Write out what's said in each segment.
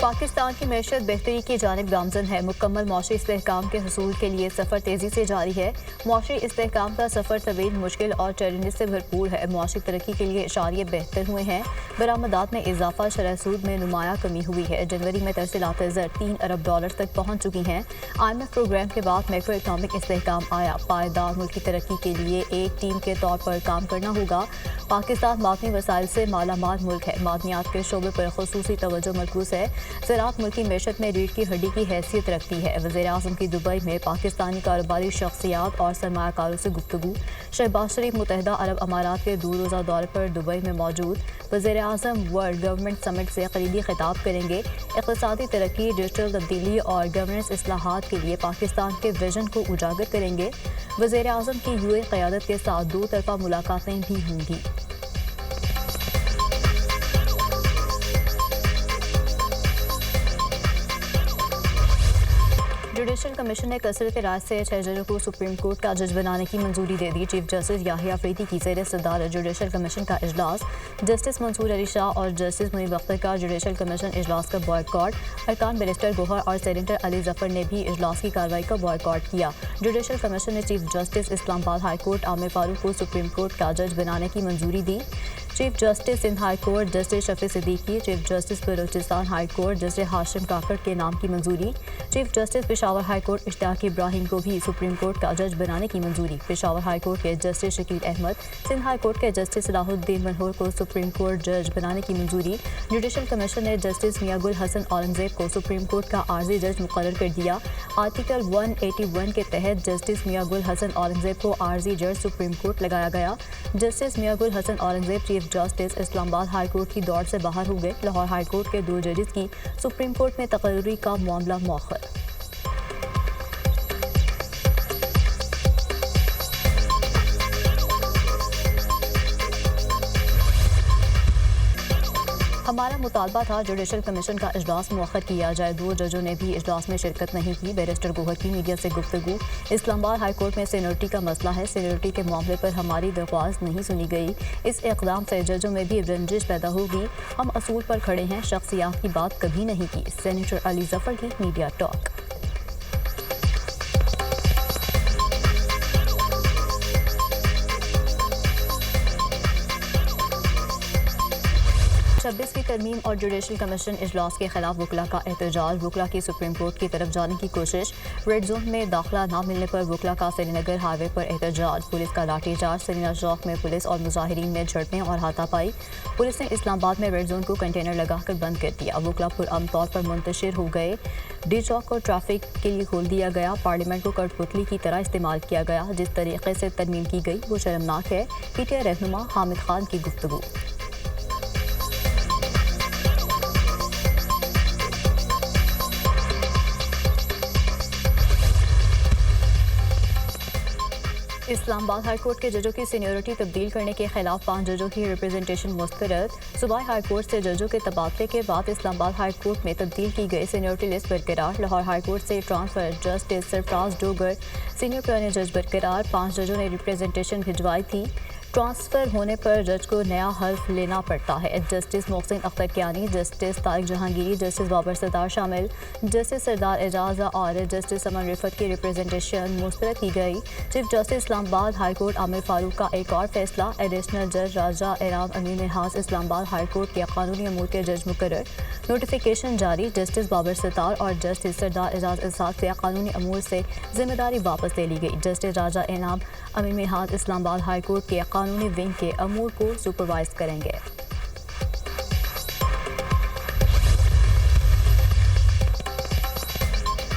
پاکستان کی معیشت بہتری کی جانب گامزن ہے. مکمل معاشی استحکام کے حصول کے لیے سفر تیزی سے جاری ہے. معاشی استحکام کا سفر طویل، مشکل اور چیلنجز سے بھرپور ہے. معاشی ترقی کے لیے اشاریے بہتر ہوئے ہیں. برآمدات میں اضافہ، شرح سود میں نمایاں کمی ہوئی ہے. جنوری میں ترسیلات زر $3 ارب تک پہنچ چکی ہیں. IMF پروگرام کے بعد میکرو اکنامک استحکام آیا. پائیدار ملکی ترقی کے لیے ایک ٹیم کے طور پر کام کرنا ہوگا. پاکستان معدنی وسائل سے مالا مال ملک ہے. معدنیات کے شعبے پر خصوصی توجہ مرکوز ہے. زراعت ملکی معیشت میں ریڑھ کی ہڈی کی حیثیت رکھتی ہے. وزیر اعظم کی دبئی میں پاکستانی کاروباری شخصیات اور سرمایہ کاروں سے گفتگو. شہباز شریف متحدہ عرب امارات کے 2 روزہ دورے پر دبئی میں موجود. وزیر اعظم ورلڈ گورنمنٹ سمٹ سے کلیدی خطاب کریں گے. اقتصادی ترقی، ڈیجیٹل تبدیلی اور گورننس اصلاحات کے لیے پاکستان کے ویژن کو اجاگر کریں گے. وزیر اعظم کی UAE قیادت کے ساتھ 2 طرفہ ملاقاتیں بھی ہوں گی. جوڈیشل کمیشن نے کثرت رائے سے 6 ججوں کو سپریم کورٹ کا جج بنانے کی منظوری دے دی. چیف جسٹس یاحییٰ افریدی کی زیر صدارت جوڈیشل کمیشن کا اجلاس. جسٹس منصور علی شاہ اور جسٹس منیب اختر کا جوڈیشل کمیشن اجلاس کا بائیکاٹ. ارکان بیرسٹر گوہر اور سینیٹر علی ظفر نے بھی اجلاس کی کارروائی کا بائیکاٹ کیا. جوڈیشل کمیشن نے چیف جسٹس اسلام آباد ہائی کورٹ عامر فاروق کو سپریم کورٹ کا جج بنانے کی منظوری دی. Chief justice Sindh high court justice Shafi Siddiqui, chief justice Balochistan high court justice Hashim Kakar کے نام کی منظوری. Chief justice Peshawar high court Ishtiaq Ibrahim کو بھی سپریم کورٹ کا جج بنانے کی منظوری. پشاور ہائی کورٹ کے justice Shakeel Ahmed, Sindh high court کے جسٹس صلاح الدین منہور کو سپریم کورٹ جج بنانے کی منظوری. جوڈیشل کمیشن نے جسٹس میاں گل حسن اورنگزیب کو سپریم کورٹ کا عارضی جج مقرر کر دیا. آرٹیکل 181 کے تحت جسٹس میاں گل حسن اورنگزیب کو عارضی جج سپریم کورٹ لگایا گیا. جسٹس میاں گل حسن اورنگزیب چیف جسٹس اسلام آباد ہائی کورٹ کی دوڑ سے باہر ہو گئے. لاہور ہائی کورٹ کے 2 ججز کی سپریم کورٹ میں تقرری کا معاملہ مؤخر. ہمارا مطالبہ تھا جوڈیشل کمیشن کا اجلاس مؤخر کیا جائے. 2 ججوں نے بھی اجلاس میں شرکت نہیں کی. بیرسٹر گوہر کی میڈیا سے گفتگو. اسلام آباد ہائی کورٹ میں سینیورٹی کا مسئلہ ہے. سینیورٹی کے معاملے پر ہماری درخواست نہیں سنی گئی. اس اقدام سے ججوں میں بھی رنجش پیدا ہوگی. ہم اصول پر کھڑے ہیں، شخصیات کی بات کبھی نہیں کی. سینیٹر علی ظفر کی میڈیا ٹاک. 26ویں ترمیم اور جوڈیشل کمیشن اجلاس کے خلاف وکلاء کا احتجاج. وکلاء کی سپریم کورٹ کی طرف جانے کی کوشش. ریڈ زون میں داخلہ نہ ملنے پر وکلاء کا سری نگر ہائی وے پر احتجاج. پولیس کا لاٹھی چارج. سرینا چوک میں پولیس اور مظاہرین میں جھڑپیں اور ہاتھا پائی. پولیس نے اسلام آباد میں ریڈ زون کو کنٹینر لگا کر بند کر دیا. وکلاء پرامن طور پر منتشر ہو گئے. ڈی چوک کو ٹریفک کے لیے کھول دیا گیا. پارلیمنٹ کو کٹ پتلی کی طرح استعمال کیا گیا. جس طریقے سے ترمیم کی گئی وہ شرمناک ہے. PTI رہنما حامد خان کی گفتگو. اسلام آباد ہائی کورٹ کے ججوں کی سینیورٹی تبدیل کرنے کے خلاف 5 ججوں کی ریپرزنٹیشن مسترد. صوبائی ہائی کورٹ سے ججوں کے تبادلے کے بعد اسلام آباد ہائی کورٹ میں تبدیل کی گئی سینیورٹی لسٹ برقرار. لاہور ہائی کورٹ سے ٹرانسفر. جسٹس سرفراز ڈوگر سینئر پیونی جج برقرار. 5 ججوں نے ریپرزنٹیشن بھجوائی تھی. ٹرانسفر ہونے پر جج کو نیا حلف لینا پڑتا ہے. Justice Mohsin Akhtar Kayani, justice Tariq Jahangiri, justice Babar ستار شامل. جسٹس سردار اعجاز اور جسٹس امن رفت کی ریپرزنٹیشن مسترد کی گئی. چیف جسٹس اسلام آباد ہائی کورٹ عامر فاروق کا ایک اور فیصلہ. ایڈیشنل جج راجہ ارام امین نحاس اسلام آباد ہائی کورٹ کے قانونی امور کے جج مقرر. نوٹیفیکیشن جاری. جسٹس بابر ستار اور جسٹس سردار اعجاز اسحاق سے قانونی امور سے ذمہ داری واپس لے لی گئی. جسٹس راجہ ارام امین نحاس اسلام آباد ہائی کورٹ کے قانونی ونگ کے امور کو سپروائز کریں گے.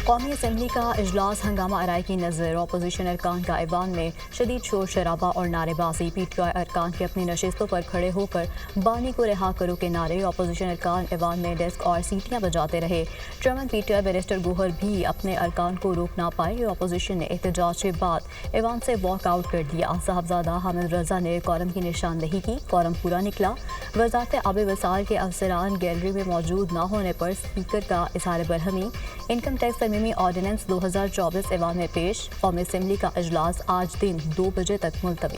قومی اسمبلی کا اجلاس ہنگامہ آرائی کی نظر. اپوزیشن ارکان کا ایوان میں شدید شور شرابہ اور نعرے بازی. PTI ارکان کے اپنی نشستوں پر کھڑے ہو کر بانی کو رہا کرو کے نعرے. اپوزیشن ارکان ایوان میں ڈیسک اور سیٹیاں بجاتے رہے. چیئرمین PTI بیرسٹر گوہر بھی اپنے ارکان کو روک نہ پائے. اپوزیشن نے احتجاج کے بعد ایوان سے واک آؤٹ کر دیا. صاحبزادہ حامد رضا نے کورم کی نشاندہی کی. کورم پورا نکلا. وزارت آبی وسائل کے افسران گیلری میں موجود نہ ہونے پر اسپیکر کا اظہار برہمی. انکم ٹیکس ترمیمی آرڈیننس 2024 ایوان میں پیش. قومی اسمبلی کا اجلاس آج دن 2 بجے تک ملتوی.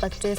25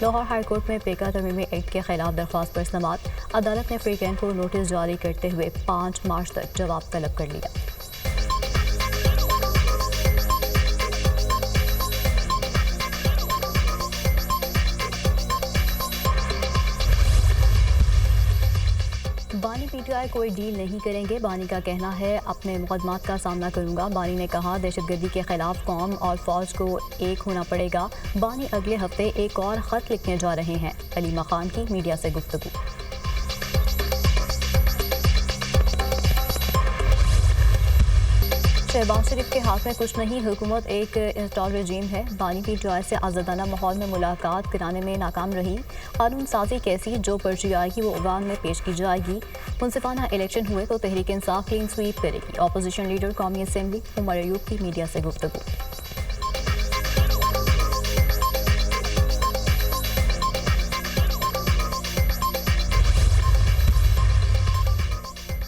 لاہور ہائی کورٹ میں پیکا ترمیمی ایکٹ کے خلاف درخواست پر سماعت۔ عدالت نے فریقین کو نوٹس جاری کرتے ہوئے 5 مارچ تک جواب طلب کر لیا۔ بانی پی ٹی آئی کوئی ڈیل نہیں کریں گے۔ بانی کا کہنا ہے اپنے مقدمات کا سامنا کروں گا۔ بانی نے کہا دہشت گردی کے خلاف قوم اور فوج کو ایک ہونا پڑے گا۔ بانی اگلے ہفتے ایک اور خط لکھنے جا رہے ہیں۔ علیمہ خان کی میڈیا سے گفتگو۔ شہباز شریف کے ہاتھ میں کچھ نہیں، حکومت ایک انسٹال رجیم ہے۔ بانی پی ٹی آئی سے آزادانہ ماحول میں ملاقات کرانے میں ناکام رہی۔ قانون سازی کیسی؟ جو پرچی آئے گی وہ عوام میں پیش کی جائے گی۔ منصفانہ الیکشن ہوئے تو تحریک انصاف کلین سویپ کرے گی۔ اپوزیشن لیڈر قومی اسمبلی عمر ایوب کی میڈیا سے گفتگو۔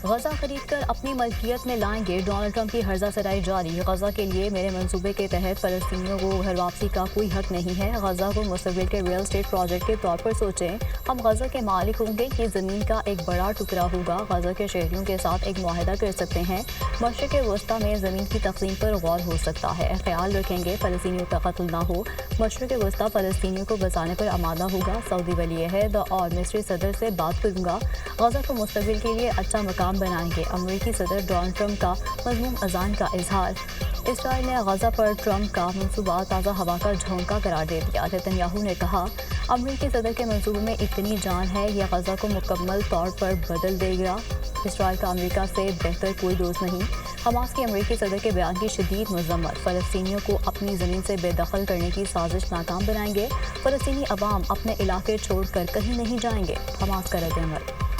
غزہ خرید کر اپنی ملکیت میں لائیں گے، ڈونلڈ ٹرمپ کی ہرزہ سرائی جاری۔ غزہ کے لیے میرے منصوبے کے تحت فلسطینیوں کو گھر واپسی کا کوئی حق نہیں ہے۔ غزہ کو مستقبل کے ریئل اسٹیٹ پروجیکٹ کے طور پر سوچیں۔ ہم غزہ کے مالک ہوں گے، یہ زمین کا ایک بڑا ٹکڑا ہوگا۔ غزہ کے شہریوں کے ساتھ ایک معاہدہ کر سکتے ہیں۔ مشرق وسطیٰ میں زمین کی تقسیم پر غور ہو سکتا ہے۔ خیال رکھیں گے فلسطینیوں کا قتل نہ ہو۔ مشرق وسطیٰ فلسطینیوں کو بچانے پر آمادہ ہوگا۔ سعودی ولی عہد اور مصری صدر سے بات کروں گا۔ غزہ کو مستقبل کے لیے اچھا مقام بنائیں گے۔ امریکی صدر ڈونلڈ ٹرمپ کا مضموم اذعان کا اظہار۔ اسرائیل نے غزہ پر ٹرمپ کا منصوبہ تازہ ہوا کا جھونکا قرار دے دیا۔ نتن یاہو نے کہا امریکی صدر کے منصوبے میں اتنی جان ہے، یہ غزہ کو مکمل طور پر بدل دے گا۔ اسرائیل کا امریکہ سے بہتر کوئی دوست نہیں۔ حماس کے امریکی صدر کے بیان کی شدید مذمت۔ فلسطینیوں کو اپنی زمین سے بے دخل کرنے کی سازش ناکام بنائیں گے۔ فلسطینی عوام اپنے علاقے چھوڑ کر کہیں نہیں جائیں گے۔ حماس کا رد عمل۔